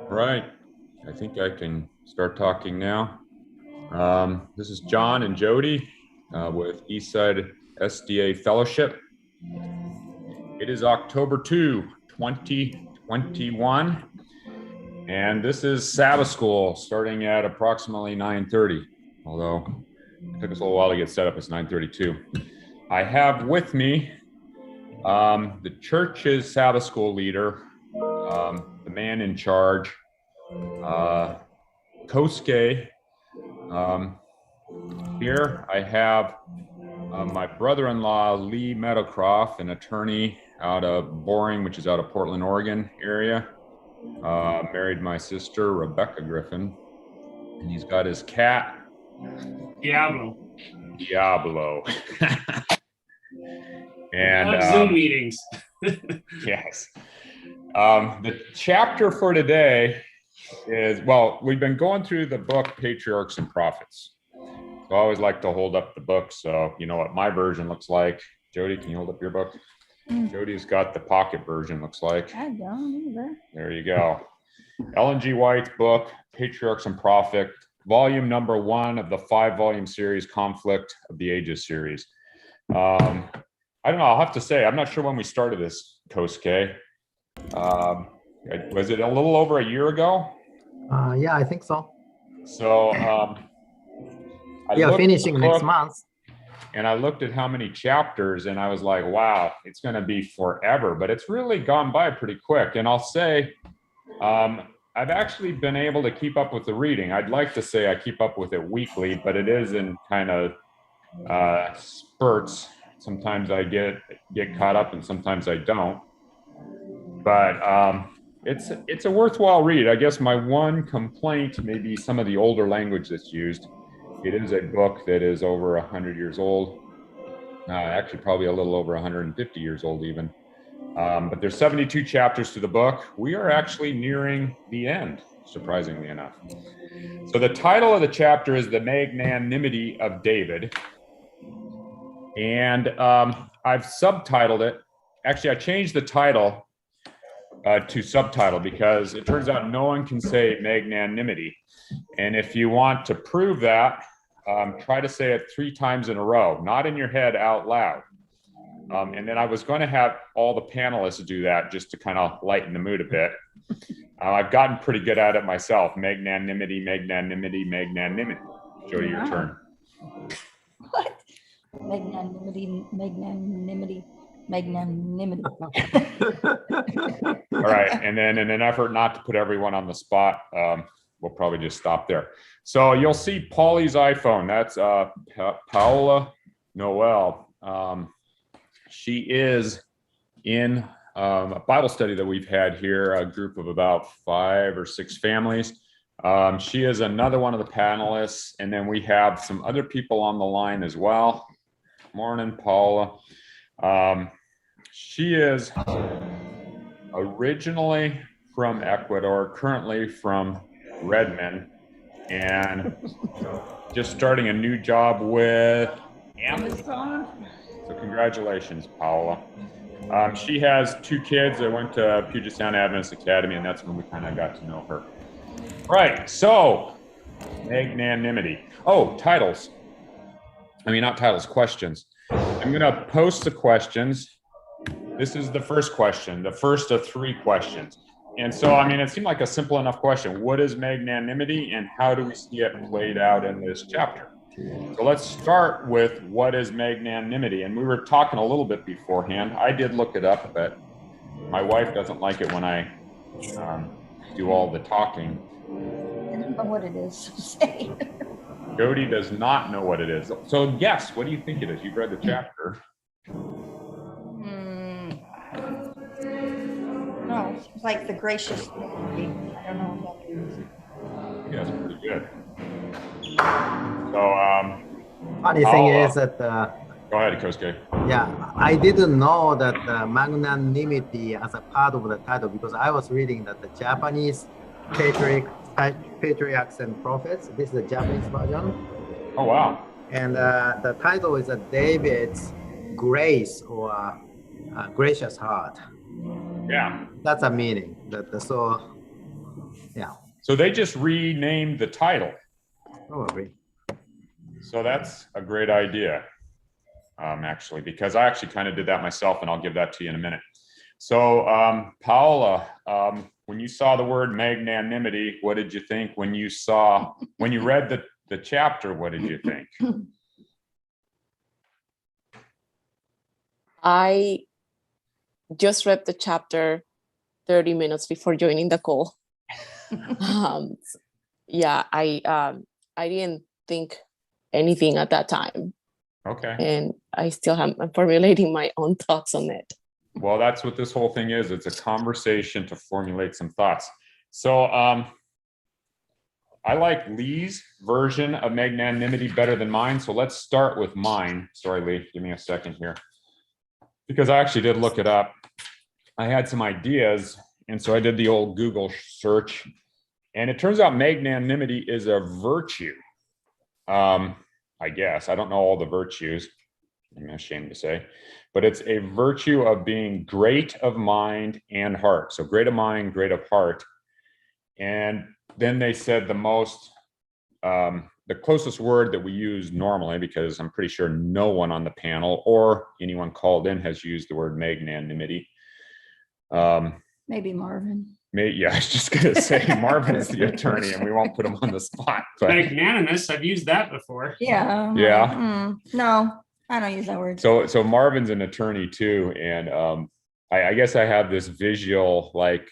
Right. I think I can start talking now. This is John and Jody with Eastside SDA Fellowship. It is October 2, 2021, and this is Sabbath School starting at approximately 9:30, although it took us a little while to get set up. It's 9:32. I have with me the church's Sabbath School leader, the man in charge, Kosuke. Here I have my brother-in-law, Lee Meadowcroft, an attorney out of Boring, which is out of Portland, Oregon area. Married my sister, Rebecca Griffin, and he's got his cat, Diablo. And Zoom meetings. Yes. The chapter for today is, well, we've been going through the book Patriarchs and Prophets. So I always like to hold up the book so you know what my version looks like. Jody, can you hold up your book? Jody's got the pocket version, looks like. I don't either. There you go. Ellen G. White's book, Patriarchs and Prophet, volume number 1 of the 5-volume series, Conflict of the Ages series. I don't know, I'll have to say, I'm not sure when we started this, Kosuke. Was it a little over a year ago? Yeah, I think so. So, finishing next month. And I looked at how many chapters and I was like, wow, it's going to be forever, but it's really gone by pretty quick. And I'll say, I've actually been able to keep up with the reading. I'd like to say I keep up with it weekly, but it is in kind of spurts. Sometimes I get caught up and sometimes I don't. But it's a worthwhile read. I guess my one complaint may be some of the older language that's used. It is a book that is over 100 years old, actually probably a little over 150 years old even. But there's 72 chapters to the book. We are actually nearing the end, surprisingly enough. So the title of the chapter is The Magnanimity of David. And I've subtitled it. Actually, I changed the title to subtitle because it turns out no one can say magnanimity. And if you want to prove that, try to say it 3 times in a row, not in your head, out loud. And then I was going to have all the panelists do that just to kind of lighten the mood a bit. I've gotten pretty good at it myself. Magnanimity, magnanimity, magnanimity. Jody, your turn. What? Magnanimity, magnanimity, magnanimity. All right. And then in an effort not to put everyone on the spot, we'll probably just stop there. So you'll see Paulie's iPhone. That's Paola Noel. She is in a Bible study that we've had here, a group of about 5 or 6 families. She is another one of the panelists. And then we have some other people on the line as well. Morning, Paula. She is originally from Ecuador, currently from Redmond, and just starting a new job with Amazon. So congratulations, Paula. She has 2 kids that went to Puget Sound Adventist Academy, and that's when we kind of got to know her. Right, so magnanimity. Oh, titles. I mean, not titles, questions. I'm going to post the questions. This is the first question, the first of 3 questions. And so, I mean, it seemed like a simple enough question. What is magnanimity and how do we see it played out in this chapter? So let's start with what is magnanimity. And we were talking a little bit beforehand. I did look it up, but my wife doesn't like it when I do all the talking. I don't know what it is. Say. Jody does not know what it is. So guess, what do you think it is? You've read the chapter. No, it's like the gracious. I don't know what that is. Yeah, that's pretty good. So, funny thing is that go ahead, Kosuke. yeah, I didn't know that magnanimity as a part of the title because I was reading that the Japanese Patriarchs and Prophets. This is the Japanese version. Oh wow. And the title is David's Grace or Gracious Heart. Yeah. That's a meaning. So, yeah. So they just renamed the title. Probably. So that's a great idea, actually, because I actually kind of did that myself, and I'll give that to you in a minute. So, Paola, when you saw the word magnanimity, what did you think? When you read the chapter, what did you think? I just read the chapter 30 minutes before joining the call. Yeah, I didn't think anything at that time. Okay. And I still am formulating my own thoughts on it. Well, that's what this whole thing is. It's a conversation to formulate some thoughts. So I like Lee's version of magnanimity better than mine. So let's start with mine. Sorry, Lee, give me a second here. Because I actually did look it up. I had some ideas, and so I did the old Google search. And it turns out magnanimity is a virtue. I guess. I don't know all the virtues, I'm ashamed to say. But it's a virtue of being great of mind and heart. So great of mind, great of heart. And then they said the closest word that we use normally, because I'm pretty sure no one on the panel or anyone called in has used the word magnanimity. Maybe Marvin. Yeah, I was just going to say Marvin's the attorney and we won't put him on the spot. But Magnanimous, I've used that before. Yeah. Yeah. No, I don't use that word. So Marvin's an attorney too. And I guess I have this visual, like,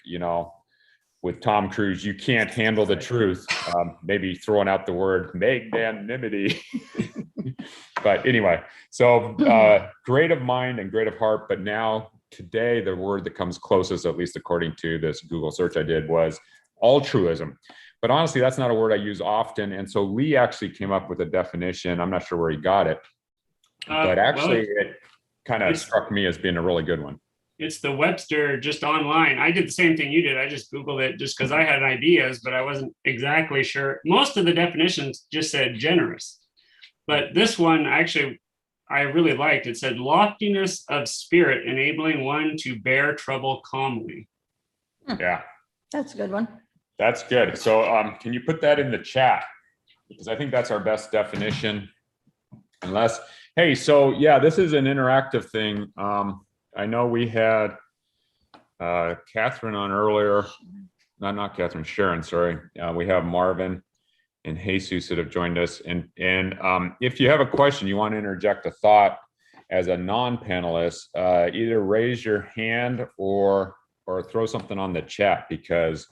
with Tom Cruise, you can't handle the truth. Maybe throwing out the word magnanimity. But anyway, so great of mind and great of heart. But now today, the word that comes closest, at least according to this Google search I did, was altruism. But honestly, that's not a word I use often. And so Lee actually came up with a definition. I'm not sure where he got it, but actually it kind of struck me as being a really good one. It's the Webster just online. I did the same thing you did. I just Googled it just because I had ideas, but I wasn't exactly sure. Most of the definitions just said generous. But this one, actually, I really liked. It said loftiness of spirit, enabling one to bear trouble calmly. Yeah. That's a good one. That's good. So can you put that in the chat? Because I think that's our best definition. Unless, hey, so yeah, this is an interactive thing. I know we had Catherine on earlier. Not Catherine, Sharon, sorry. We have Marvin and Jesus that have joined us. And if you have a question, you want to interject a thought as a non-panelist, either raise your hand or throw something on the chat, because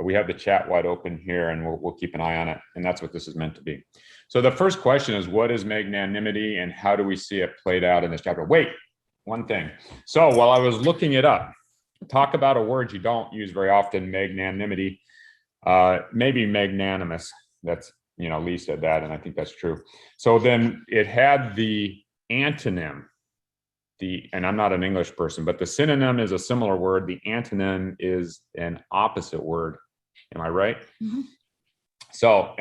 we have the chat wide open here and we'll keep an eye on it. And that's what this is meant to be. So the first question is, what is magnanimity and how do we see it played out in this chapter? Wait, one thing. So while I was looking it up, talk about a word you don't use very often, magnanimity, maybe magnanimous. That's, Lee said that, and I think that's true. So then it had the antonym, and I'm not an English person, but the synonym is a similar word. The antonym is an opposite word. Am I right? Mm-hmm. So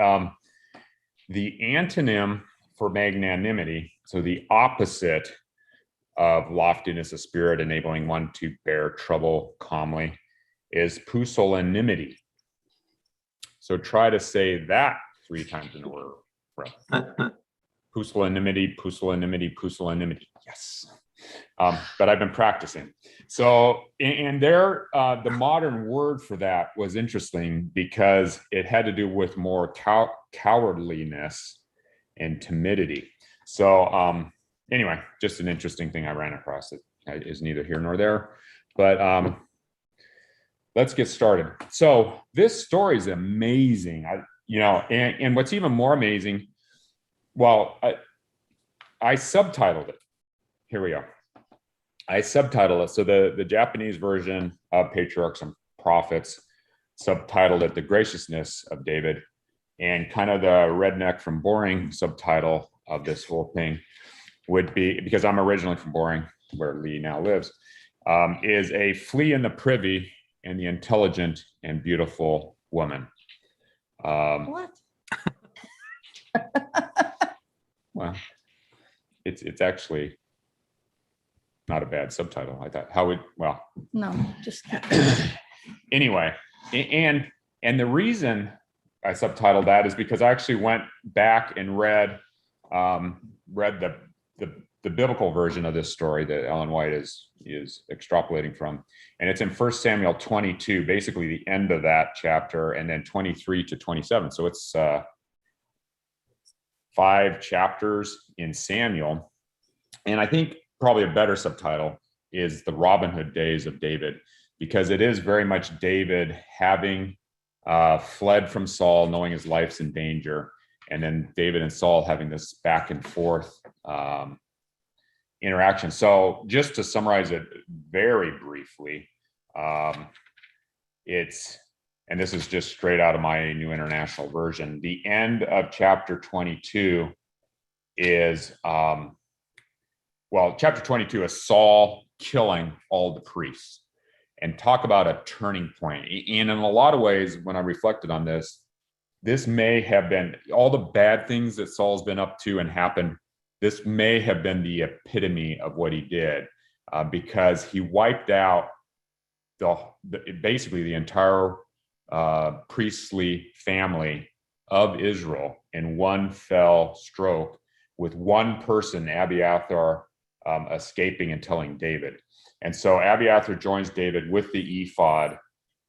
the antonym for magnanimity, so the opposite of loftiness of spirit, enabling one to bear trouble calmly, is pusillanimity. So try to say that 3 times in a row. Pusillanimity, pusillanimity, pusillanimity. Yes. But I've been practicing. So, and there, the modern word for that was interesting because it had to do with more cowardliness and timidity. So, anyway, just an interesting thing I ran across. It is neither here nor there, but let's get started. So this story is amazing. And what's even more amazing, well, I subtitled it. Here we are. I subtitled it. So the Japanese version of Patriarchs and Prophets subtitled it The Graciousness of David, and kind of the redneck from Boring subtitle of this whole thing would be, because I'm originally from Boring, where Lee now lives, is a flea in the privy and the intelligent and beautiful woman. What? well, it's actually not a bad subtitle. I thought No, just anyway, and the reason I subtitled that is because I actually went back and read the biblical version of this story that Ellen White is extrapolating from, and it's in 1 Samuel 22, basically the end of that chapter, and then 23 to 27. So it's 5 chapters in Samuel, and I think probably a better subtitle is the Robin Hood days of David, because it is very much David having fled from Saul, knowing his life's in danger, and then David and Saul having this back and forth interaction. So just to summarize it very briefly, and this is just straight out of my New International Version, the end of chapter 22 is, chapter 22 is Saul killing all the priests. And talk about a turning point. And in a lot of ways, when I reflected on this may have been all the bad things that Saul's been up to and happened. This may have been the epitome of what he did, because he wiped out basically the entire priestly family of Israel in one fell stroke, with one person, Abiathar, escaping and telling David. And so Abiathar joins David with the ephod,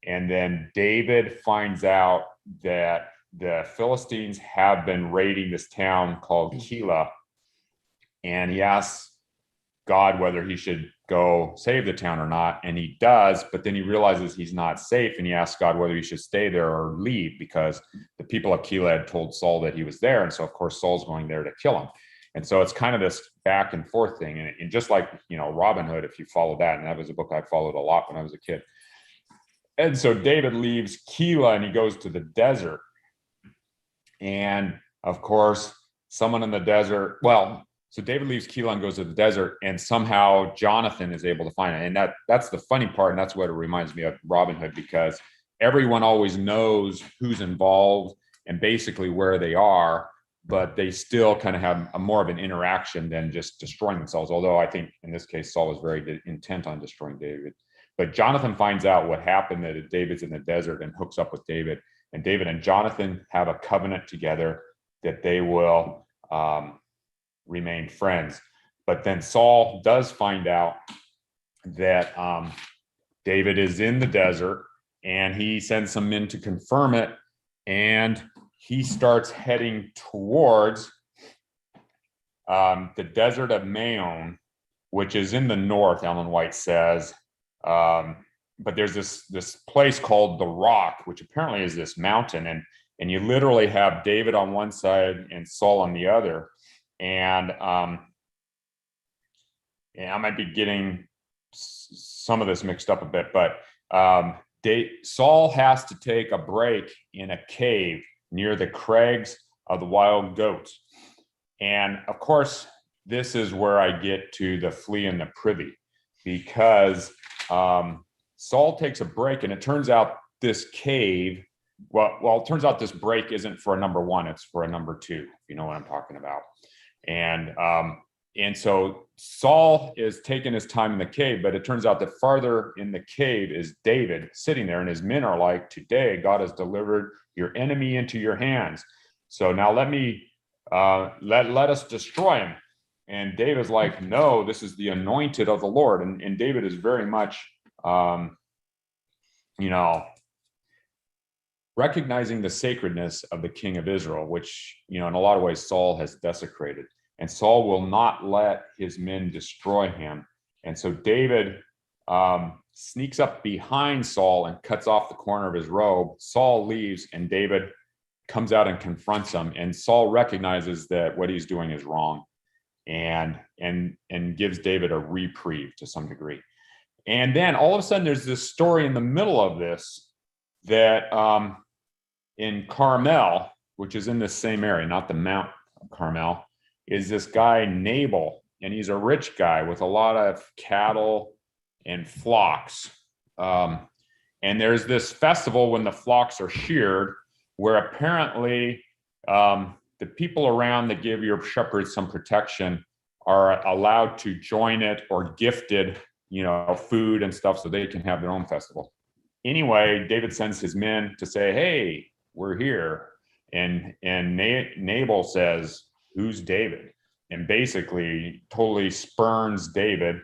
and then David finds out that the Philistines have been raiding this town called Keilah, and he asks God whether he should go save the town or not, and he does, but then he realizes he's not safe, and he asks God whether he should stay there or leave, because the people of Keilah had told Saul that he was there, and so of course Saul's going there to kill him. And so it's kind of this back and forth thing. And just like, Robin Hood, if you follow that, and that was a book I followed a lot when I was a kid. And so David leaves Keilah and he goes to the desert. And of course, someone in the desert, so David leaves Keilah and goes to the desert, and somehow Jonathan is able to find it. And that's the funny part. And that's what it reminds me of Robin Hood, because everyone always knows who's involved and basically where they are, but they still kind of have more of an interaction than just destroying themselves. Although I think in this case, Saul was very intent on destroying David. But Jonathan finds out what happened, that David's in the desert, and hooks up with David. And David and Jonathan have a covenant together that they will remain friends. But then Saul does find out that David is in the desert, and he sends some men to confirm it. And he starts heading towards the desert of Maon, which is in the north, Ellen White says. But there's this place called the Rock, which apparently is this mountain. And you literally have David on one side and Saul on the other. And I might be getting some of this mixed up a bit, but Saul has to take a break in a cave near the crags of the wild goats. And of course, this is where I get to the flea and the privy, because Saul takes a break, and it turns out this cave, it turns out this break isn't for a number 1, it's for a number 2, if you know what I'm talking about. And so Saul is taking his time in the cave, but it turns out that farther in the cave is David sitting there, and his men are like, "Today God has delivered your enemy into your hands. So now let us destroy him." And David's like, "No, this is the anointed of the Lord." And David is very much, recognizing the sacredness of the king of Israel, which, in a lot of ways Saul has desecrated. And Saul will not let his men destroy him. And so David sneaks up behind Saul and cuts off the corner of his robe. Saul leaves, and David comes out and confronts him. And Saul recognizes that what he's doing is wrong, and gives David a reprieve to some degree. And then all of a sudden, there's this story in the middle of this that in Carmel, which is in the same area, not the Mount Carmel, is this guy Nabal, and he's a rich guy with a lot of cattle and flocks. And there's this festival when the flocks are sheared, where apparently the people around that give your shepherds some protection are allowed to join it or gifted, food and stuff so they can have their own festival. Anyway, David sends his men to say, hey, we're here. And Nabal says, who's David? And basically totally spurns David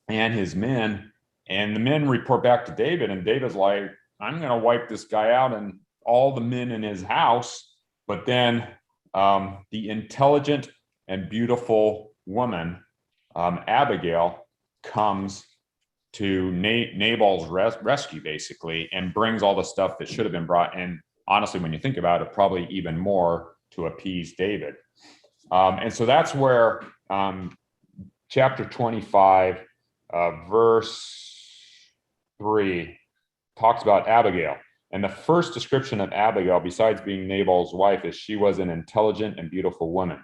and his men. And the men report back to David, and David's like, I'm going to wipe this guy out and all the men in his house. But then the intelligent and beautiful woman, Abigail, comes to Nabal's rescue, basically, and brings all the stuff that should have been brought. And honestly, when you think about it, probably even more to appease David. And so that's where chapter 25, verse 3, talks about Abigail. And the first description of Abigail, besides being Nabal's wife, is she was an intelligent and beautiful woman.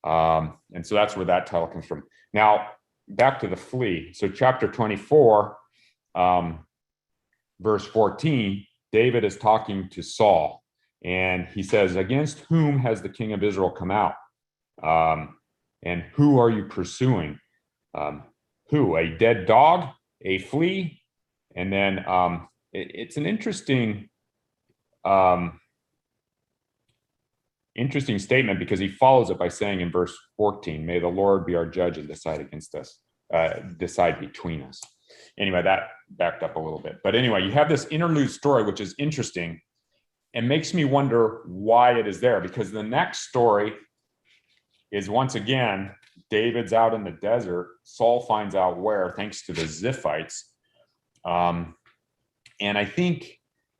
And so that's where that title comes from. Now, back to the flee. So chapter 24, verse 14, David is talking to Saul. And he says, against whom has the king of Israel come out? And who are you pursuing? Who? A dead dog? A flea? And then it's an interesting statement, because he follows it by saying in verse 14, may the Lord be our judge and decide against us, decide between us. Anyway, that backed up a little bit. But anyway, you have this interlude story, which is interesting and makes me wonder why it is there, because the next story is, once again, David's out in the desert. Saul finds out where, thanks to the Ziphites. And I think,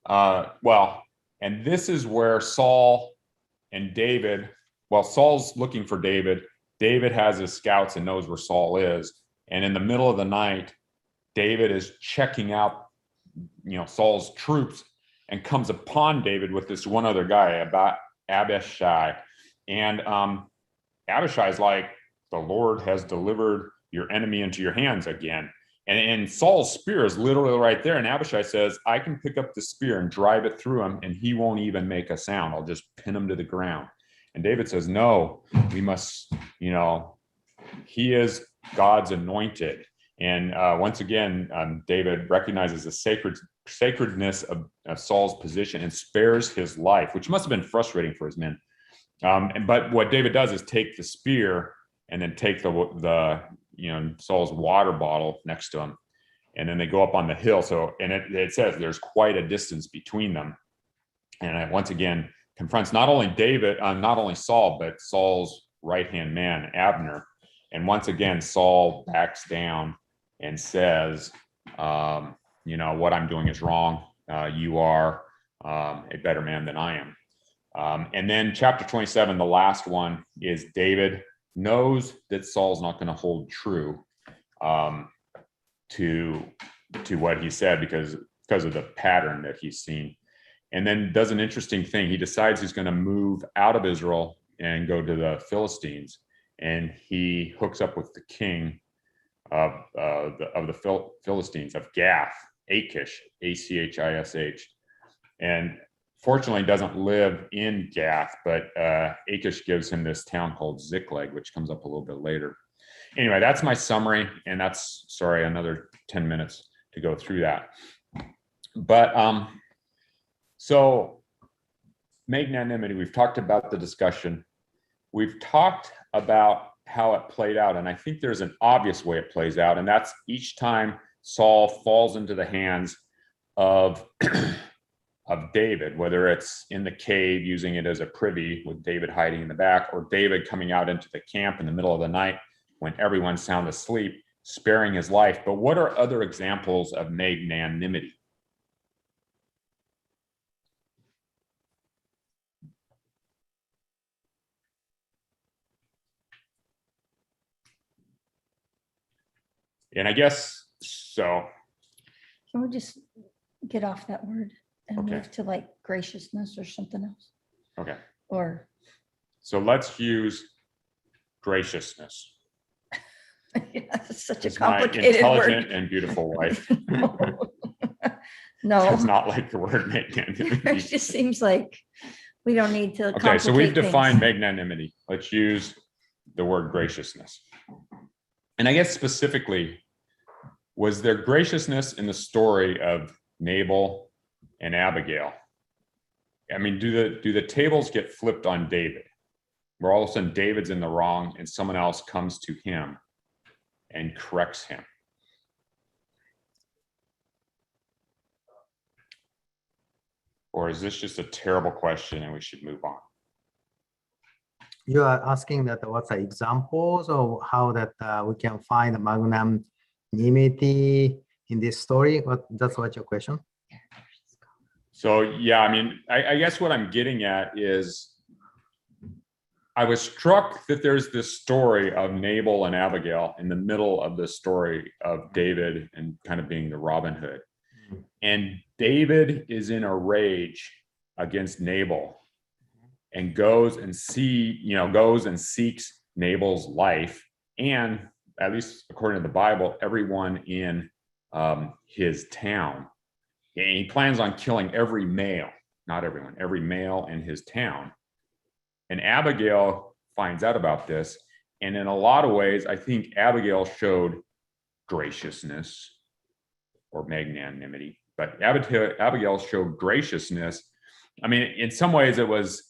and this is where Saul and David, Saul's looking for David. David has his scouts and knows where Saul is. And in the middle of the night, David is checking out, Saul's troops, and comes upon David with this one other guy, about Abishai. And Abishai's like, the Lord has delivered your enemy into your hands again. And Saul's spear is literally right there. And Abishai says, I can pick up the spear and drive it through him, and he won't even make a sound. I'll just pin him to the ground. And David says, no, we must, he is God's anointed. And once again, David recognizes the sacredness of Saul's position and spares his life, which must have been frustrating for his men. But what David does is take the spear and then take the Saul's water bottle next to him, and then they go up on the hill. So, and it says there's quite a distance between them, and it once again confronts not only Saul, but Saul's right-hand man, Abner. And once again, Saul backs down and says, what I'm doing is wrong. You are a better man than I am. And then chapter 27, the last one, is David knows that Saul's not going to hold true to what he said because of the pattern that he's seen. And then does an interesting thing. He decides he's going to move out of Israel and go to the Philistines. And he hooks up with the king of the Philistines, of Gath, Achish, Achish. And fortunately doesn't live in Gath, but Achish gives him this town called Ziklag, which comes up a little bit later. Anyway, that's my summary, and that's, sorry, another 10 minutes to go through that. But so magnanimity, we've talked about the discussion. We've talked about how it played out, and I think there's an obvious way it plays out, and that's each time Saul falls into the hands of David, whether it's in the cave using it as a privy with David hiding in the back, or David coming out into the camp in the middle of the night when everyone's sound asleep, sparing his life. But what are other examples of magnanimity? And I guess so. Can we just get off that word and Okay. move to like graciousness or something else? Okay. Or So let's use graciousness. yeah, it's such a It's my complicated intelligent word. and beautiful wife. No, It's not like the word magnanimity. it just seems like We don't need to. Okay, so we've complicate things. defined magnanimity. Let's use the word graciousness. And I guess specifically, was there graciousness in the story of Nabal and Abigail? I mean, do the tables get flipped on David, where all of a sudden David's in the wrong and someone else comes to him and corrects him? Or is this just a terrible question and we should move on? You are asking that what's the examples of how that we can find magnanimity in this story? That's what your question? So yeah, I mean, I guess what I'm getting at is I was struck that there's this story of Nabal and Abigail in the middle of the story of David and kind of being the Robin Hood. And David is in a rage against Nabal and goes and seeks Nabal's life, and at least according to the Bible, everyone in his town. And he plans on killing every male, not everyone, every male in his town. And Abigail finds out about this. And in a lot of ways, I think Abigail showed graciousness or magnanimity, but Abigail showed graciousness. I mean, in some ways it was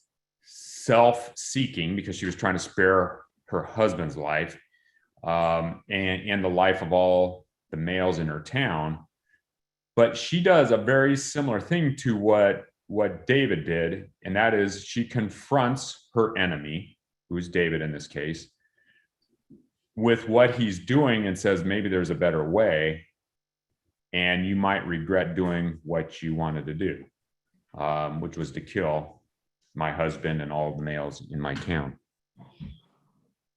self-seeking because she was trying to spare her husband's life and the life of all the males in her town. But she does a very similar thing to what David did, and that is she confronts her enemy, who is David in this case, with what he's doing and says, maybe there's a better way, and you might regret doing what you wanted to do, which was to kill my husband and all the males in my town.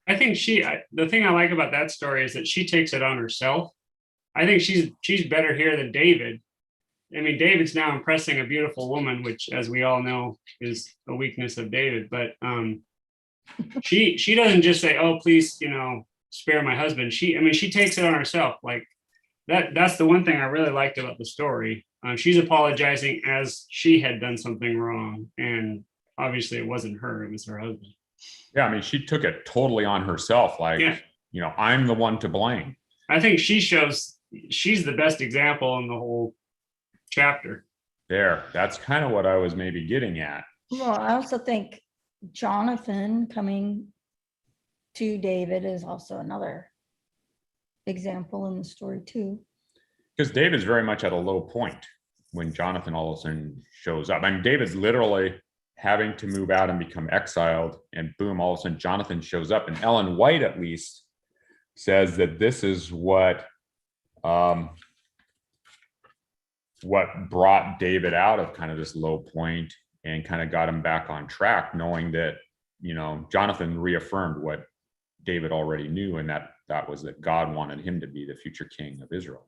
I think the thing I like about that story is that she takes it on herself. I think she's better here than David. I mean, David's now impressing a beautiful woman, which, as we all know, is a weakness of David. But she doesn't just say, "Oh, please, spare my husband." She takes it on herself. Like that's the one thing I really liked about the story. She's apologizing as she had done something wrong, and obviously it wasn't her; it was her husband. Yeah, I mean, she took it totally on herself. Like, I'm the one to blame. I think she's the best example in the whole chapter. That's kind of what I was maybe getting at. Well, I also think Jonathan coming to David is also another example in the story too. Because David's very much at a low point when Jonathan all of a sudden shows up. I mean, David's literally having to move out and become exiled, and boom, all of a sudden Jonathan shows up. And Ellen White, at least, says that this is what brought David out of kind of this low point and kind of got him back on track, knowing that, Jonathan reaffirmed what David already knew, and that was that God wanted him to be the future king of Israel.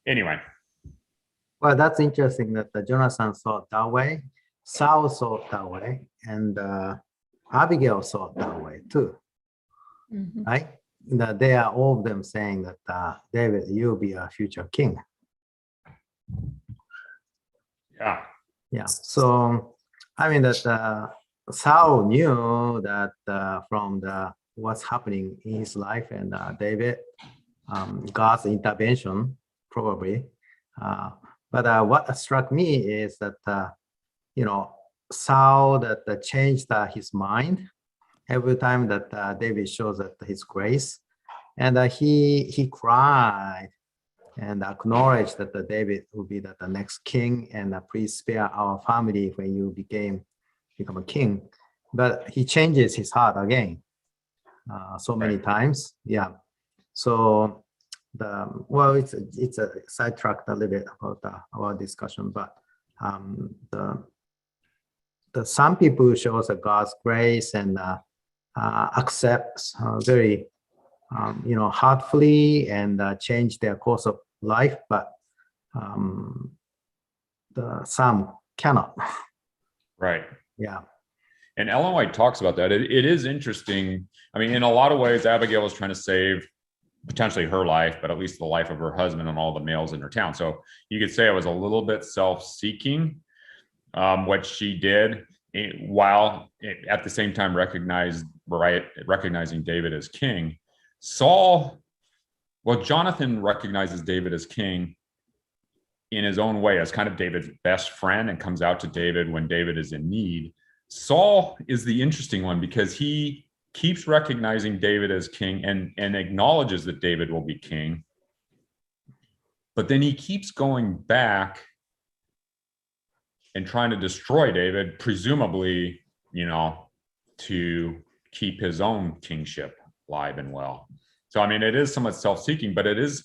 Anyway. Well, that's interesting that Jonathan thought that way, Saul thought that way, and Abigail thought that way too, right? That they are all of them saying that David, you'll be a future king. Yeah. Yeah. So I mean that Saul knew that from what's happening in his life, and David, God's intervention probably. But what struck me is that Saul that changed his mind every time that David shows that his grace, and he cried and acknowledged that David will be the next king, and please spare our family when you become a king. But he changes his heart again so many times. Yeah. So it's a sidetracked a little bit about our discussion, but some people shows God's grace and accepts very heartfully and change their course of life, but some cannot. Right. Yeah. And Ellen White talks about that. It is interesting. I mean, in a lot of ways, Abigail was trying to save potentially her life, but at least the life of her husband and all the males in her town. So you could say it was a little bit self-seeking, what she did, while at the same time recognizing David as king. Jonathan recognizes David as king in his own way as kind of David's best friend and comes out to David when David is in need. Saul is the interesting one because he keeps recognizing David as king and acknowledges that David will be king. But then he keeps going back and trying to destroy David, presumably, to keep his own kingship alive and well. So, I mean, it is somewhat self-seeking, but it is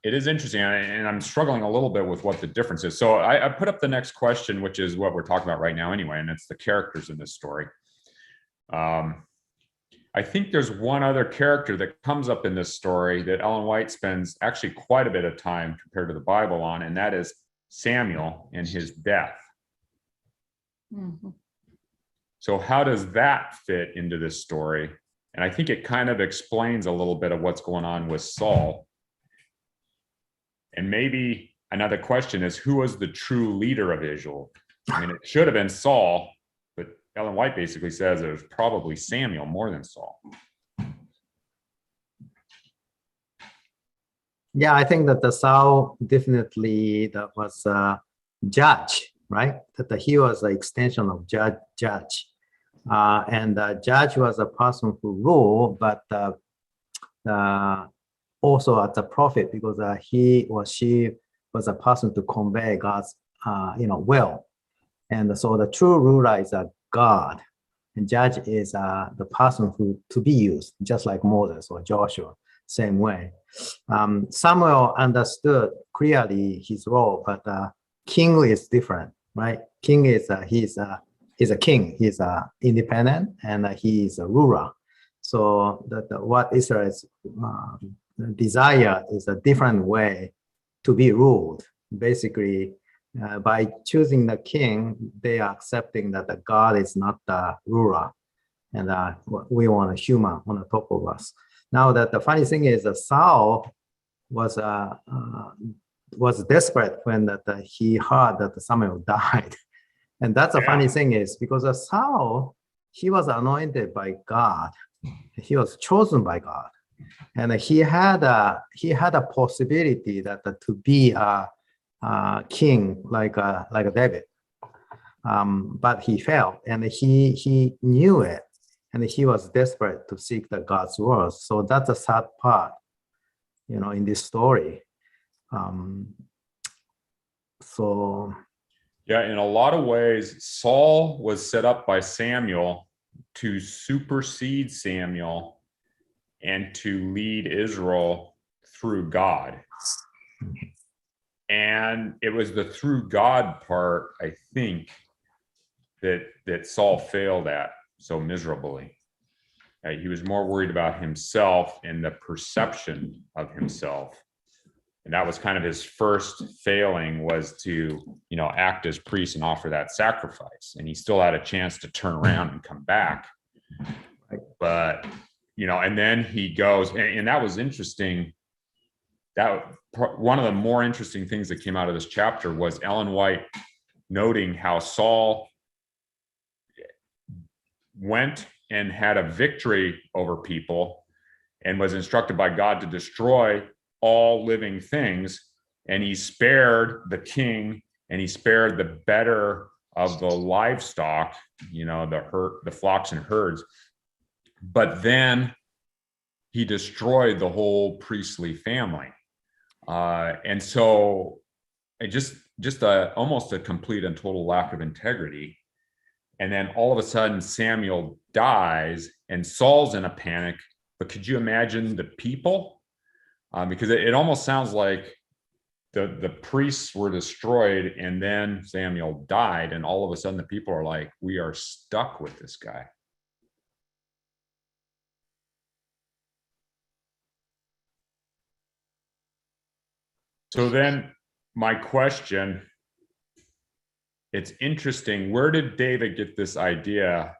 interesting. And I'm struggling a little bit with what the difference is. So I put up the next question, which is what we're talking about right now anyway, and it's the characters in this story. I think there's one other character that comes up in this story that Ellen White spends actually quite a bit of time compared to the Bible on, and that is Samuel and his death. Mhm. So how does that fit into this story? And I think it kind of explains a little bit of what's going on with Saul. And maybe another question is, who was the true leader of Israel? I mean, it should have been Saul, but Ellen White basically says it was probably Samuel more than Saul. Yeah, I think that the Saul definitely that was a judge, right? That he was an extension of judge. And the judge was a person who ruled, but also as a prophet, because he or she was a person to convey God's will. And so the true ruler is a God, and judge is the person who to be used, just like Moses or Joshua, same way. Samuel understood clearly his role, but king is different, right? King is he's a king. He's independent, and he is a ruler. So what Israel's desire is a different way to be ruled. Basically, by choosing the king, they are accepting that the God is not the ruler, and we want a human on the top of us. Now, that the funny thing is that Saul was desperate when he heard that Samuel died. And that's the funny thing is because Saul, he was anointed by God. He was chosen by God. And he had a possibility that to be a king like David. But he failed, and he knew it. And he was desperate to seek the God's word. So that's a sad part, in this story. Yeah, in a lot of ways, Saul was set up by Samuel to supersede Samuel and to lead Israel through God. And it was the through God part, I think, that Saul failed at so miserably. He was more worried about himself and the perception of himself. And that was kind of his first failing, was to, act as priest and offer that sacrifice. And he still had a chance to turn around and come back. But, and then he goes, and that was interesting. One of the more interesting things that came out of this chapter was Ellen White noting how Saul went and had a victory over people and was instructed by God to destroy all living things, and he spared the king and he spared the better of the livestock, the flocks and herds, but then he destroyed the whole priestly family, and so it just almost a complete and total lack of integrity. And then all of a sudden Samuel dies and Saul's in a panic. But could you imagine the people? Because it almost sounds like the priests were destroyed and then Samuel died, and all of a sudden the people are like, we are stuck with this guy. So then my question, it's interesting, where did David get this idea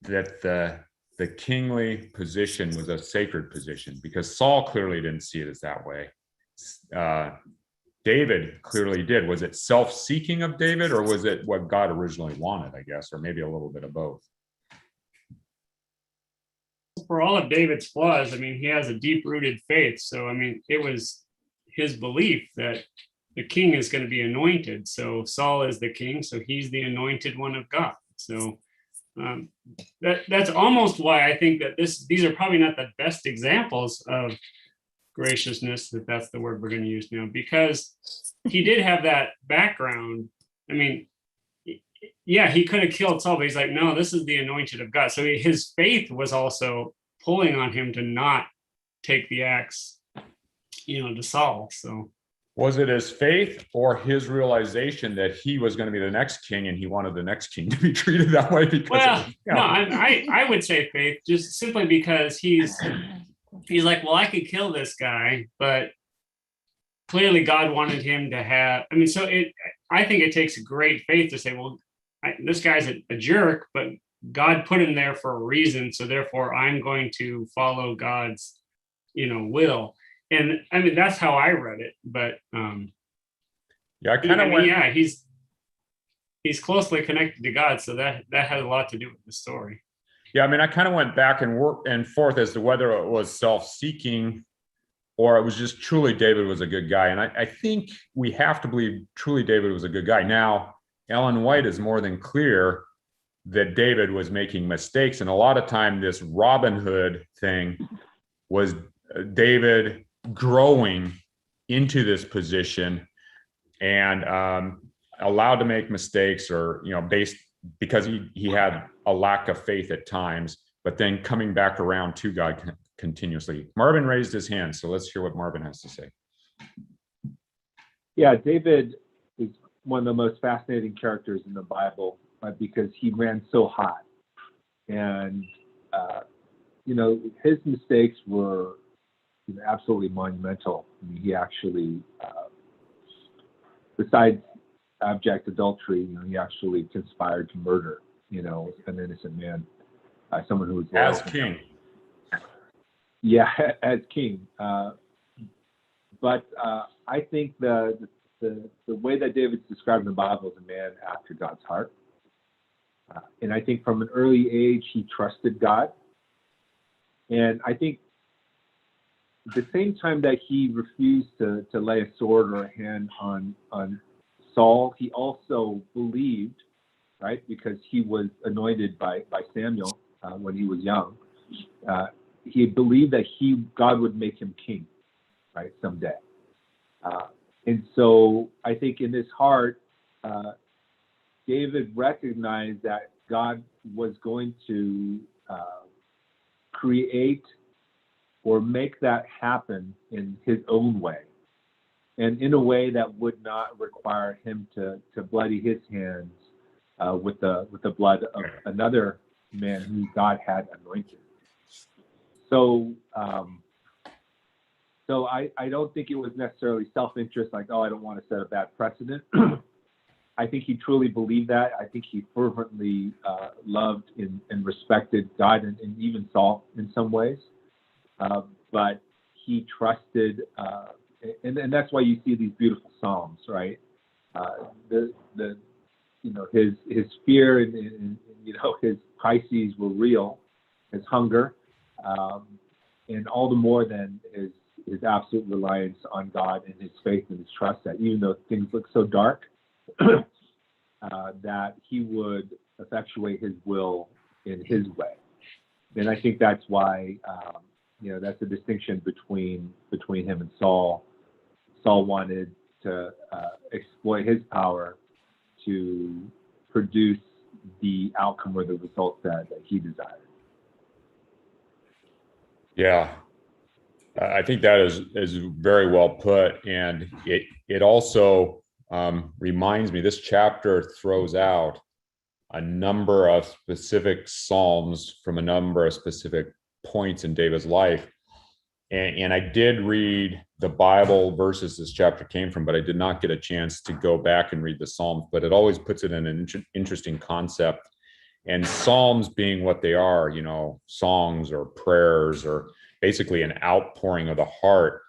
that the the kingly position was a sacred position, because Saul clearly didn't see it as that way. David clearly did. Was it self-seeking of David, or was it what God originally wanted, I guess, or maybe a little bit of both? For all of David's flaws, I mean, he has a deep-rooted faith. So, I mean, it was his belief that the king is going to be anointed. So Saul is the king, so he's the anointed one of God. So that's almost why I think that these are probably not the best examples of graciousness, if that's the word we're going to use now, because he did have that background. I mean, yeah, he could have killed Saul, but he's like, no, this is the anointed of God. So his faith was also pulling on him to not take the axe, to Saul. So was it his faith or his realization that he was going to be the next king, and he wanted the next king to be treated that way? Because no, I would say faith, just simply because he's like, well, I could kill this guy, but clearly God wanted him to have. I mean, so I think it takes great faith to say, well, this guy's a jerk, but God put him there for a reason, so therefore I'm going to follow God's, will. And I mean, that's how I read it. But I kind of went. Yeah, he's closely connected to God, so that has a lot to do with the story. Yeah, I mean, I kind of went back and forth as to whether it was self-seeking or it was just truly David was a good guy. And I think we have to believe truly David was a good guy. Now, Ellen White is more than clear that David was making mistakes. And a lot of time, this Robin Hood thing was David growing into this position and allowed to make mistakes, or, based because he had a lack of faith at times, but then coming back around to God continuously. Marvin raised his hand, so let's hear what Marvin has to say. Yeah, David is one of the most fascinating characters in the Bible because he ran so hot. And, his mistakes were absolutely monumental. I mean, he actually, besides abject adultery, he actually conspired to murder, an innocent man, someone who was as king. Yeah, as king. But I think the way that David's described in the Bible is a man after God's heart. And I think from an early age, he trusted God. And I think at the same time that he refused to lay a sword or a hand on Saul, he also believed, right, because he was anointed by Samuel when he was young. He believed that God would make him king, right, someday. And so I think in his heart, David recognized that God was going to create or make that happen in his own way, and in a way that would not require him to bloody his hands with the blood of another man who God had anointed. So I don't think it was necessarily self-interest, like, I don't want to set a bad precedent. I think he truly believed that. I think he fervently loved and respected God and even Saul in some ways. But he trusted, and that's why you see these beautiful Psalms, right? His fear and his crises were real, his hunger, and all the more than his absolute reliance on God and his faith and his trust that even though things look so dark, that he would effectuate his will in his way. And I think that's why, that's the distinction between him and Saul. Saul wanted to exploit his power to produce the outcome or the result that he desired. Yeah, I think that is very well put, and it also reminds me, this chapter throws out a number of specific psalms from a number of specific points in David's life. And I did read the Bible verses this chapter came from, but I did not get a chance to go back and read the Psalms. But it always puts it in an interesting concept. And Psalms being what they are, you know, songs or prayers or basically an outpouring of the heart,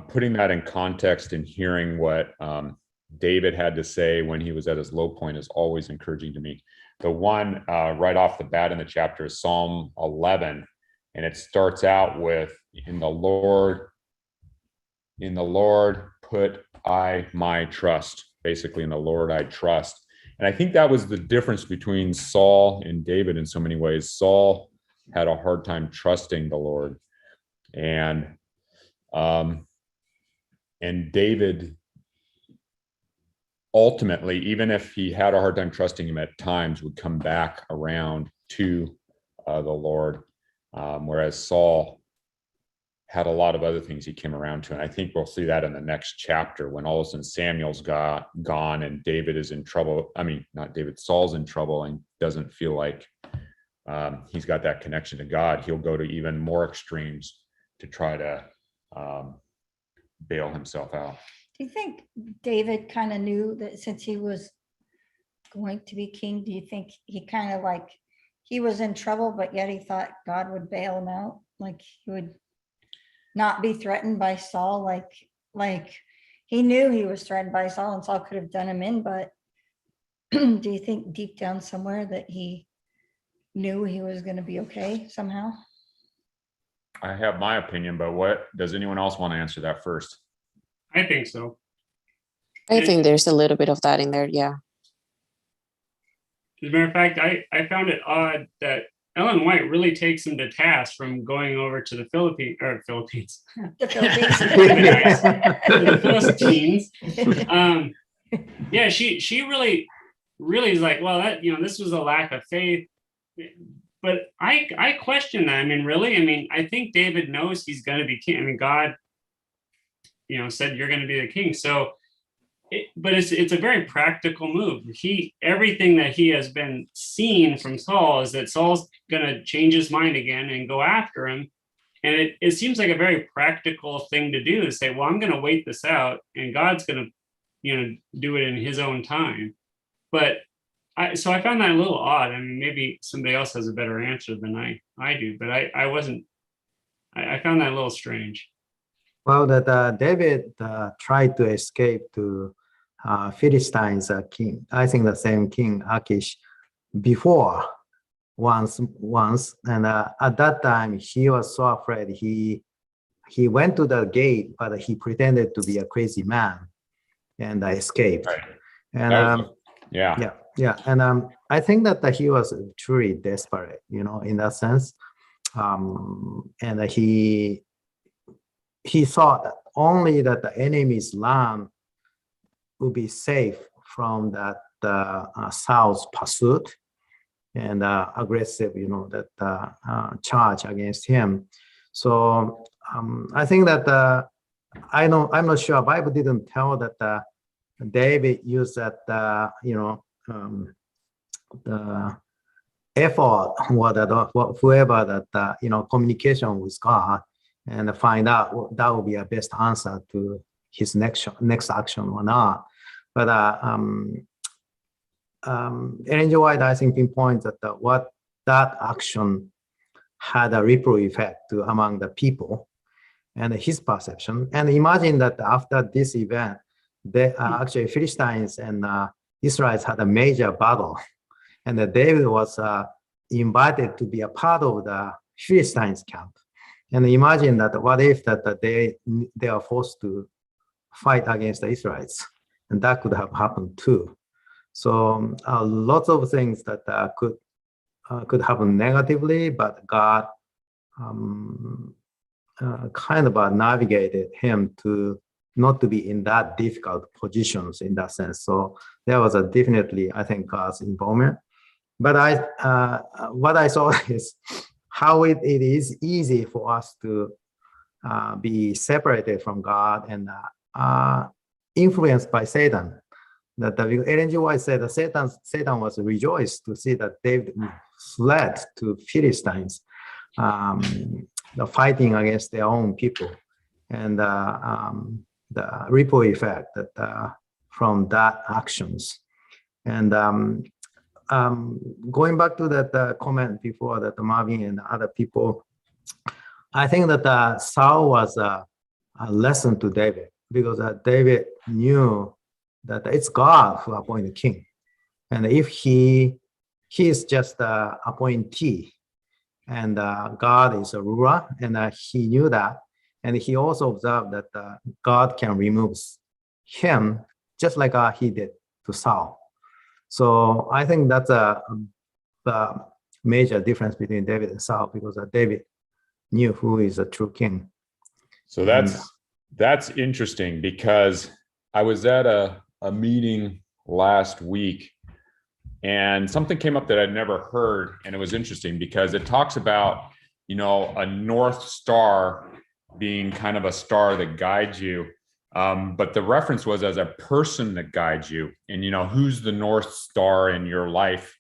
putting that in context and hearing what David had to say when he was at his low point is always encouraging to me. The one right off the bat in the chapter is Psalm 11, and it starts out with, in the Lord put I my trust. Basically, in the Lord I trust. And I think that was the difference between Saul and David in so many ways. Saul had a hard time trusting the Lord, and David ultimately, even if he had a hard time trusting him at times, would come back around to the Lord, whereas Saul had a lot of other things he came around to. And I think we'll see that in the next chapter when all of a sudden Samuel's gone and David is in trouble. I mean, not David, Saul's in trouble and doesn't feel like he's got that connection to God. He'll go to even more extremes to try to bail himself out. Do you think David kind of knew that since he was going to be king, do you think he kind of like, he was in trouble, but yet he thought God would bail him out? Like he would not be threatened by Saul, like he knew he was threatened by Saul and Saul could have done him in, but do you think deep down somewhere that he knew he was going to be okay somehow? I have my opinion, but what does anyone else want to answer that first? I think so. I think there's a little bit of that in there. Yeah. As a matter of fact, I found it odd that Ellen White really takes him to task from going over to the Philippines. The Philippines. The Philistines. Yeah, she really is like, well, that, you know, this was a lack of faith. But I question that. I mean, really, I mean, I think David knows he's going to be king. I mean, God, you know, said you're going to be the king. So, but it's a very practical move. Everything that he has been seeing from Saul is that Saul's going to change his mind again and go after him. And it seems like a very practical thing to do, to say, well, I'm going to wait this out and God's going to, you know, do it in his own time. But I found that a little odd. I mean, maybe somebody else has a better answer than I do, but I found that a little strange. Well, that David tried to escape to Philistines king. I think the same king Achish before once, and at that time he was so afraid. He went to the gate, but he pretended to be a crazy man and escaped. Right. And Yeah. And I think that he was truly desperate, you know, in that sense. And he thought that only that the enemy's land would be safe from that Saul's pursuit and aggressive, you know, that charge against him. So I think that I'm not sure. Bible didn't tell that David used that you know, the effort or that whoever that you know, communication with God, and find out that will be a best answer to his next action or not. But Ellen G. White, I think, pinpoints that what that action had a ripple effect among the people and his perception. And imagine that after this event, actually Philistines and Israelites had a major battle, and David was invited to be a part of the Philistines camp. And imagine that what if that they are forced to fight against the Israelites, and that could have happened too. So lots of things that could happen negatively, but God kind of navigated him to not to be in that difficult positions in that sense. So there was definitely, I think, God's involvement. But what I saw is how it is easy for us to be separated from God and influenced by Satan. That Ellen G. White said that Satan was rejoiced to see that David fled to Philistines, fighting against their own people, and the ripple effect that from that actions. And going back to that comment before that Marvin and other people, I think that Saul was a lesson to David, because David knew that it's God who appointed king. And if he is just an appointee, and God is a ruler, and he knew that. And he also observed that God can remove him just like he did to Saul. So I think that's a major difference between David and Saul, because David knew who is a true king. So that's interesting, because I was at a meeting last week and something came up that I'd never heard, and it was interesting because it talks about, a North Star being kind of a star that guides you, but the reference was as a person that guides you, and who's the North Star in your life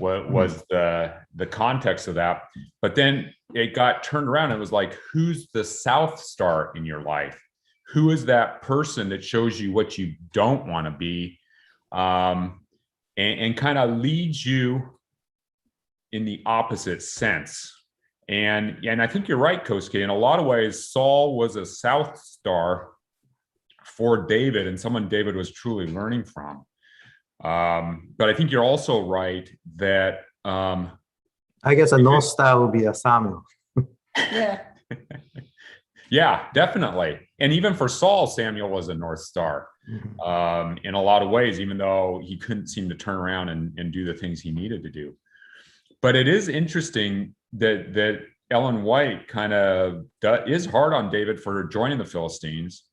was the context of that. But then it got turned around. It was like, who's the South Star in your life? Who is that person that shows you what you don't want to be, and kind of leads you in the opposite sense? And I think you're right, Kosuke. In a lot of ways, Saul was a South Star for David, and someone David was truly learning from. But I think you're also right that I guess a North Star would be a Samuel. Yeah. Yeah, definitely. And even for Saul, Samuel was a North Star in a lot of ways, even though he couldn't seem to turn around and do the things he needed to do. But it is interesting that Ellen White kind of is hard on David for joining the Philistines.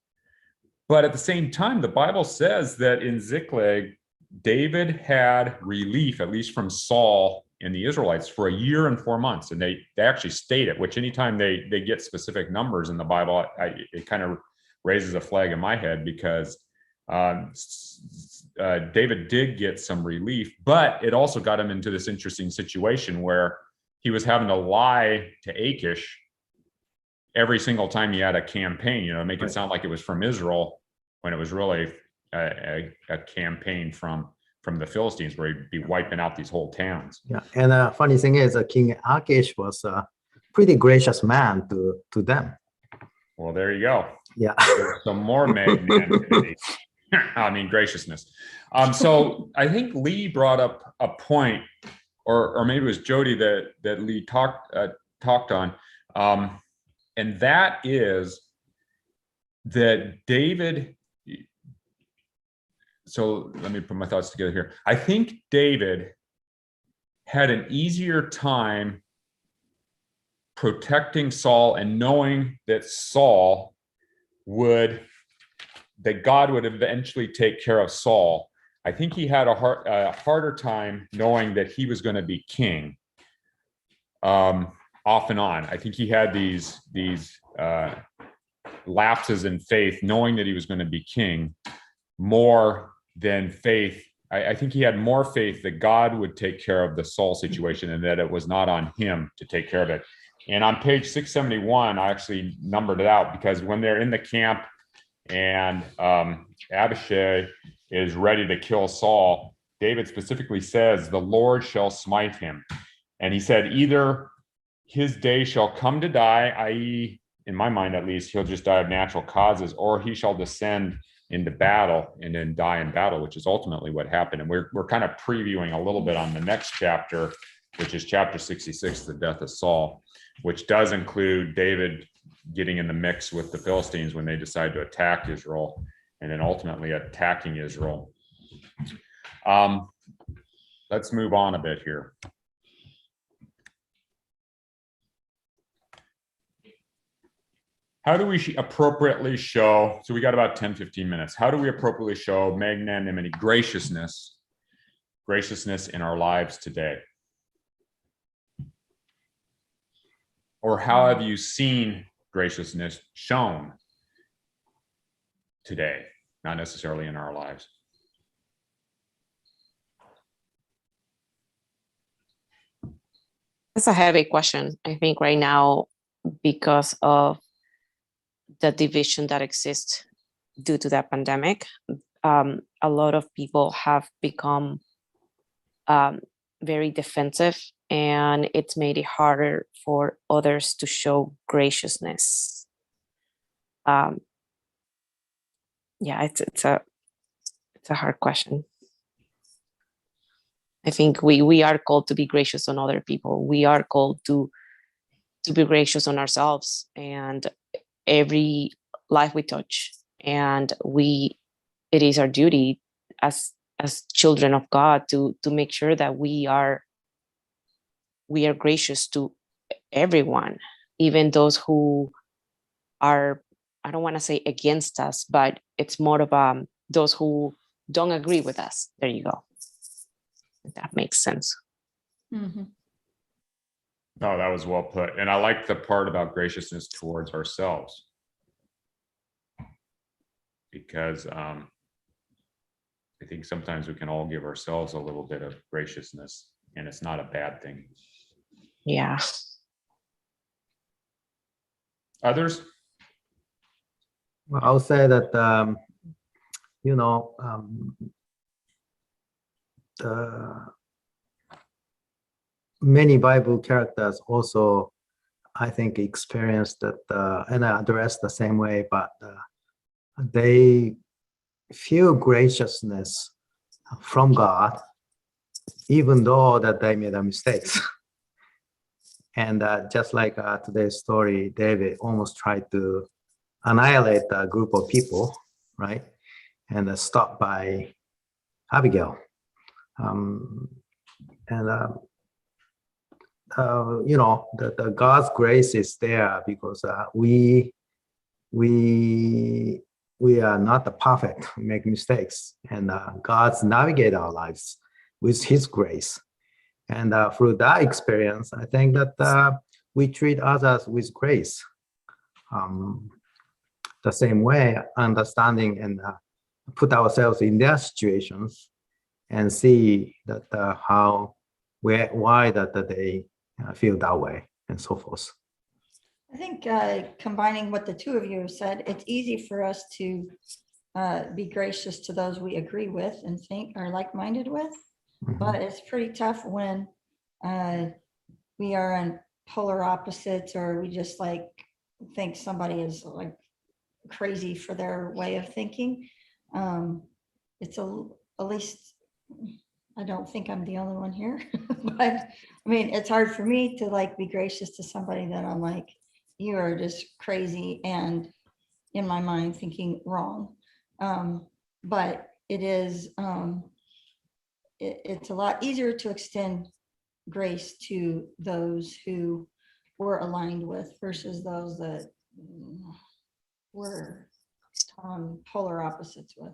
But at the same time, the Bible says that in Ziklag, David had relief, at least from Saul and the Israelites, for 1 year and 4 months. And they actually state it, which anytime they get specific numbers in the Bible, it kind of raises a flag in my head, because David did get some relief, but it also got him into this interesting situation where he was having to lie to Achish every single time he had a campaign, make it sound like it was from Israel when it was really a campaign from the Philistines, where he'd be wiping out these whole towns. Yeah, and funny thing is, King Achish was a pretty gracious man to them. Well, there you go. Yeah. There's some more magnanimity. I mean, graciousness. So I think Lee brought up a point, or maybe it was Jody that Lee talked on, and that is that David. So let me put my thoughts together here. I think David had an easier time protecting Saul and knowing that God would eventually take care of Saul. I think he had a harder time knowing that he was going to be king, off and on. I think he had these lapses in faith, knowing that he was going to be king, more than faith. I think he had more faith that God would take care of the Saul situation, and that it was not on him to take care of it. And on page 671, I actually numbered it out, because when they're in the camp and Abishai is ready to kill Saul, David specifically says, "The Lord shall smite him." And he said, either his day shall come to die, i.e., in my mind at least, he'll just die of natural causes, or he shall descend into battle and then die in battle, which is ultimately what happened. And we're kind of previewing a little bit on the next chapter, which is chapter 66, the death of Saul, which does include David getting in the mix with the Philistines when they decide to attack Israel, and then ultimately attacking Israel. Let's move on a bit here. How do we appropriately show, so we got about 10, 15 minutes. How do we appropriately show magnanimity, graciousness in our lives today? Or how have you seen graciousness shown today, not necessarily in our lives? It's a heavy question, I think, right now, because of the division that exists due to that pandemic. A lot of people have become very defensive, and it's made it harder for others to show graciousness. Yeah, it's a hard question. I think we are called to be gracious on other people. We are called to be gracious on ourselves and every life we touch. And it is our duty as children of God to make sure that we are gracious to everyone, even those who are, I don't want to say against us, but it's more of those who don't agree with us. There you go. If that makes sense. Mhm. No, that was well put. And I like the part about graciousness towards ourselves. Because I think sometimes we can all give ourselves a little bit of graciousness, and it's not a bad thing. Yeah. Others? Well, I'll say that, many Bible characters also, I think, experienced that and are addressed the same way, but they feel graciousness from God, even though that they made mistakes. And just like today's story, David almost tried to annihilate a group of people, right? And stopped by Abigail. The God's grace is there because we are not perfect. We make mistakes, and God's navigate our lives with His grace. And through that experience, I think that we treat others with grace. The same way, understanding and put ourselves in their situations and see that why that they feel that way and so forth. I think combining what the two of you have said, it's easy for us to be gracious to those we agree with and think are like-minded with, but it's pretty tough when we are on polar opposites, or we just like think somebody is like crazy for their way of thinking. It's at least I don't think I'm the only one here, but I mean, it's hard for me to like be gracious to somebody that I'm like, you are just crazy and in my mind thinking wrong. But it is, it's a lot easier to extend grace to those who we're aligned with versus those that we're on polar opposites with.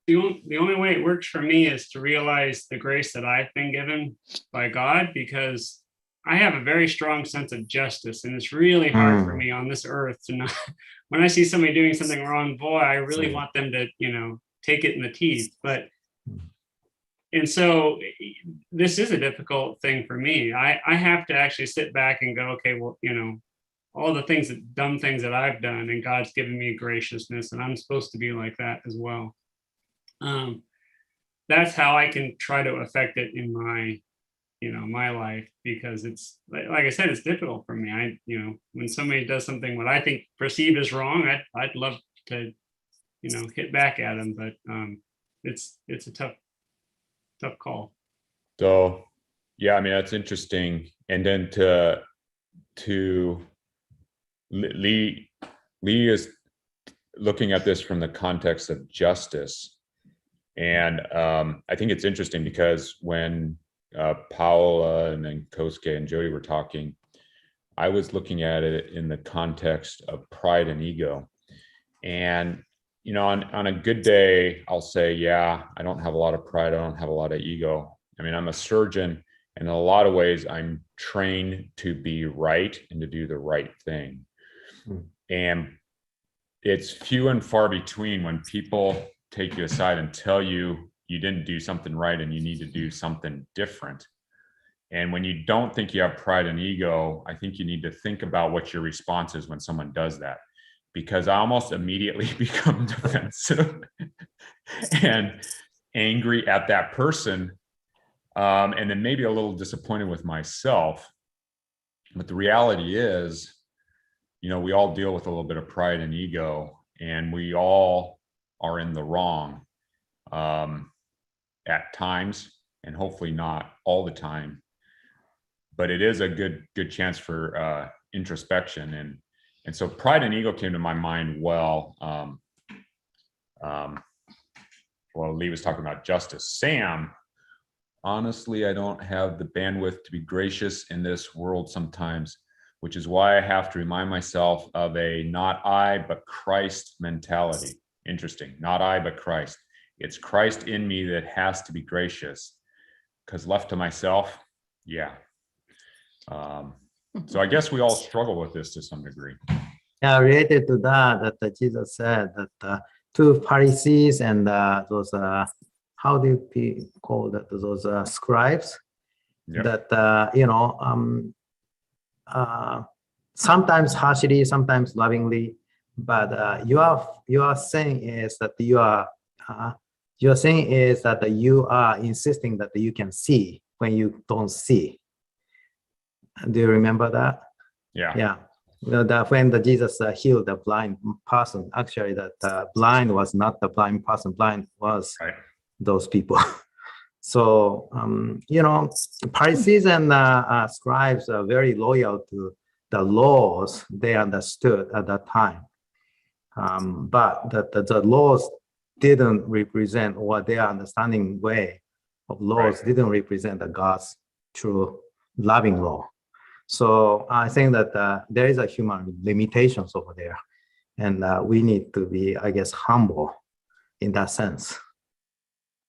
The only way it works for me is to realize the grace that I've been given by God, because I have a very strong sense of justice, and it's really hard for me on this earth to not, when I see somebody doing something wrong, boy, I really want them to, take it in the teeth. And so this is a difficult thing for me. I have to actually sit back and go, okay, well, all the dumb things that I've done, and God's given me graciousness, and I'm supposed to be like that as well. That's how I can try to affect it in my, my life, because it's like I said, it's difficult for me. When somebody does something what I think perceived as wrong, I'd love to, hit back at them, but it's a tough call. So, yeah, I mean, that's interesting. And then to Lee is looking at this from the context of justice. And I think it's interesting because when Paola and then Kosuke and Jody were talking, I was looking at it in the context of pride and ego. And, on a good day, I'll say, yeah, I don't have a lot of pride. I don't have a lot of ego. I mean, I'm a surgeon, and in a lot of ways, I'm trained to be right and to do the right thing. And it's few and far between when people take you aside and tell you you didn't do something right and you need to do something different. And when you don't think you have pride and ego, I think you need to think about what your response is when someone does that, because I almost immediately become defensive and angry at that person and then maybe a little disappointed with myself. But the reality is, we all deal with a little bit of pride and ego, and we all are in the wrong at times, and hopefully not all the time. But it is a good chance for introspection, and so pride and ego came to my mind. Well, Lee was talking about justice. Sam, honestly, I don't have the bandwidth to be gracious in this world sometimes, which is why I have to remind myself of a not I, but Christ mentality. Interesting. Not I, but Christ. It's Christ in me that has to be gracious, because left to myself, yeah. So I guess we all struggle with this to some degree. Yeah, related to that Jesus said that two Pharisees and those, how do you call that? Those scribes. Yep. That, sometimes harshly, sometimes lovingly, but your saying is that your saying is that you are insisting that you can see when you don't see. Do you remember that? Yeah. Yeah. That when Jesus healed the blind person, actually that blind was not the blind person, blind was those people. So, Pharisees and scribes are very loyal to the laws they understood at that time. But the laws didn't represent, or their understanding way of laws didn't represent the God's true loving law. So I think that there is a human limitations over there, and we need to be, I guess, humble in that sense.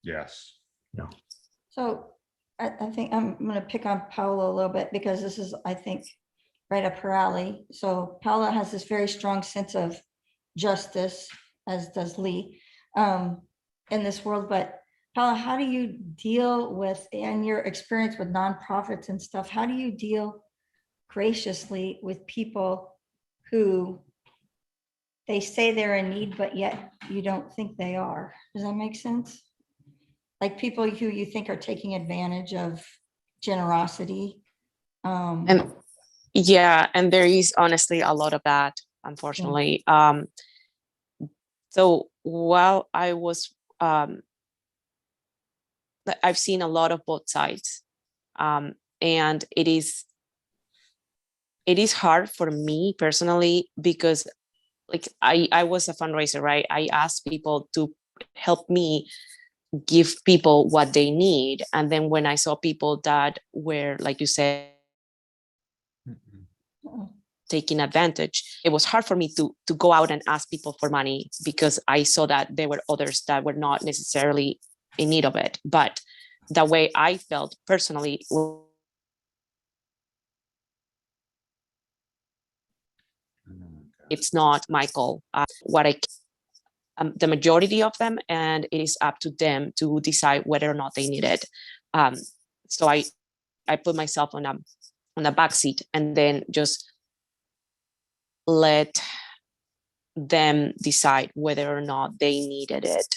Yes. Yeah. So I think I'm going to pick on Paula a little bit, because this is, I think, right up her alley. So Paula has this very strong sense of justice, as does Lee, in this world. But Paula, how do you deal with, and your experience with nonprofits and stuff, how do you deal graciously with people who they say they're in need, but yet you don't think they are? Does that make sense? Like people who you think are taking advantage of generosity. And yeah, and there is honestly a lot of that, unfortunately. So while I was, I've seen a lot of both sides, and it is hard for me personally, because like I was a fundraiser, right? I asked people to help me give people what they need. And then when I saw people that were, like you said, taking advantage, it was hard for me to go out and ask people for money, because I saw that there were others that were not necessarily in need of it. But the way I felt personally, it's not my call. What I the majority of them, and it is up to them to decide whether or not they need it. So I put myself on a back seat, and then just let them decide whether or not they needed it.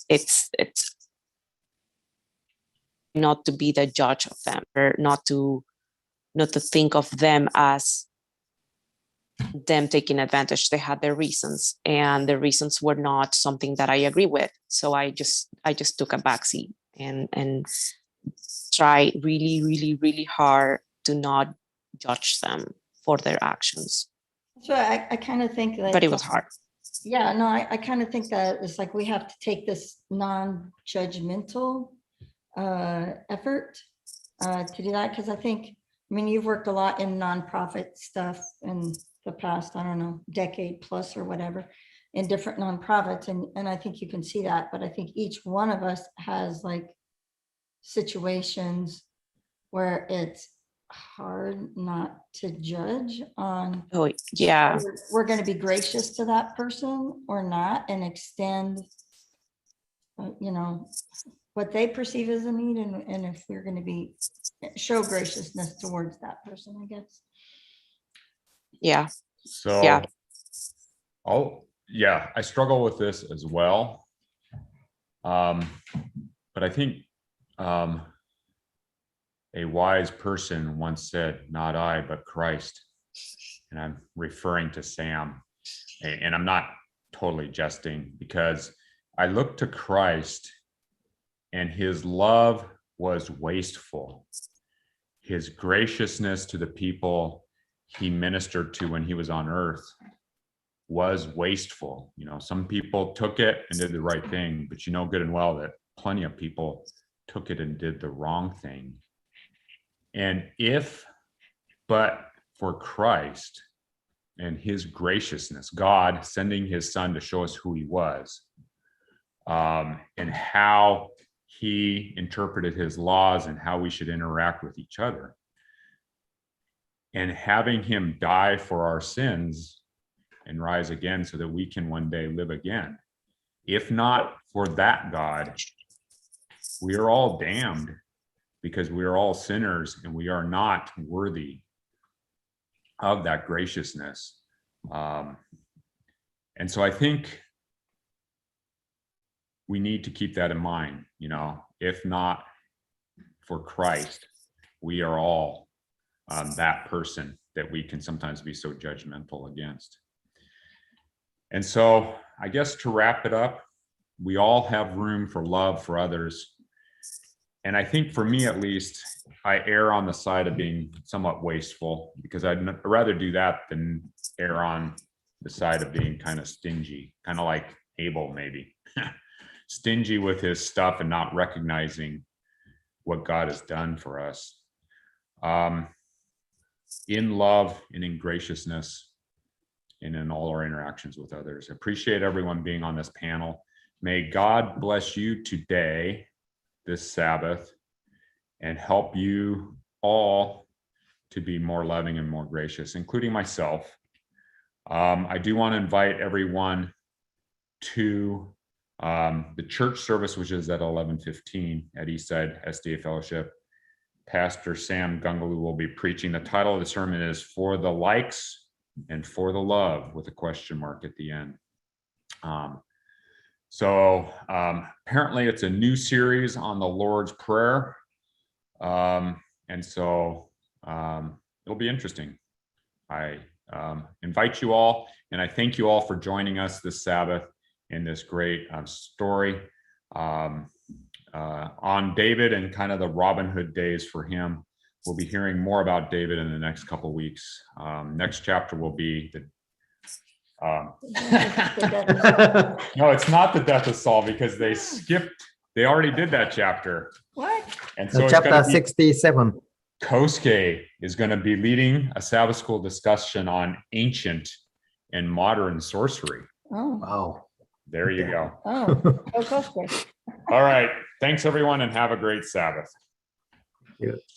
It's not to be the judge of them, or not to think of them as them taking advantage. They had their reasons, and the reasons were not something that I agree with. So I just took a backseat and try really, really, really hard to not judge them for their actions. So I kind of think that, but it was hard. Yeah, no, I kind of think that it's like we have to take this non-judgmental effort to do that, because I think, I mean, you've worked a lot in nonprofit stuff in the past, I don't know, decade plus or whatever, in different nonprofits, and I think you can see that. But I think each one of us has like situations where it's hard not to judge on, Oh yeah, we're going to be gracious to that person or not, and extend what they perceive as a need, and if we're going to be show graciousness towards that person, I guess. Yeah. So yeah, I struggle with this as well. But I think a wise person once said, "Not I, but Christ." And I'm referring to Sam. And I'm not totally jesting, because I look to Christ and his love was wasteful. His graciousness to the people he ministered to when he was on earth was wasteful. You know, some people took it and did the right thing, but you know good and well that plenty of people took it and did the wrong thing. And if but for Christ and his graciousness, God sending his son to show us who he was, and how he interpreted his laws and how we should interact with each other, and having him die for our sins and rise again so that we can one day live again. If not for that God, we are all damned, because we are all sinners and we are not worthy of that graciousness. And so I think we need to keep that in mind. You know, if not for Christ, we are all that person that we can sometimes be so judgmental against. And so I guess to wrap it up, we all have room for love for others. And I think for me, at least, I err on the side of being somewhat wasteful, because I'd rather do that than err on the side of being kind of stingy, kind of like Abel, maybe. Stingy with his stuff and not recognizing what God has done for us. In love and in graciousness and in all our interactions with others. I appreciate everyone being on this panel. May God bless you today, this Sabbath, and help you all to be more loving and more gracious, including myself. I do want to invite everyone to the church service, which is at 11:15 at Eastside SDA Fellowship. Pastor Sam Gungaloo will be preaching. The title of the sermon is "For the Likes and for the Love," with a question mark at the end. Apparently it's a new series on the Lord's Prayer. And so it'll be interesting. I invite you all, and I thank you all for joining us this Sabbath in this great story on David and kind of the Robin Hood days for him. We'll be hearing more about David in the next couple of weeks. Next chapter will be the no, it's not the death of Saul, because they already did that chapter. What? And so Chapter 67. Kosuke is going to be leading a Sabbath school discussion on ancient and modern sorcery. Oh, Wow. There you go. oh, All right. Thanks, everyone, and have a great Sabbath. Thank you.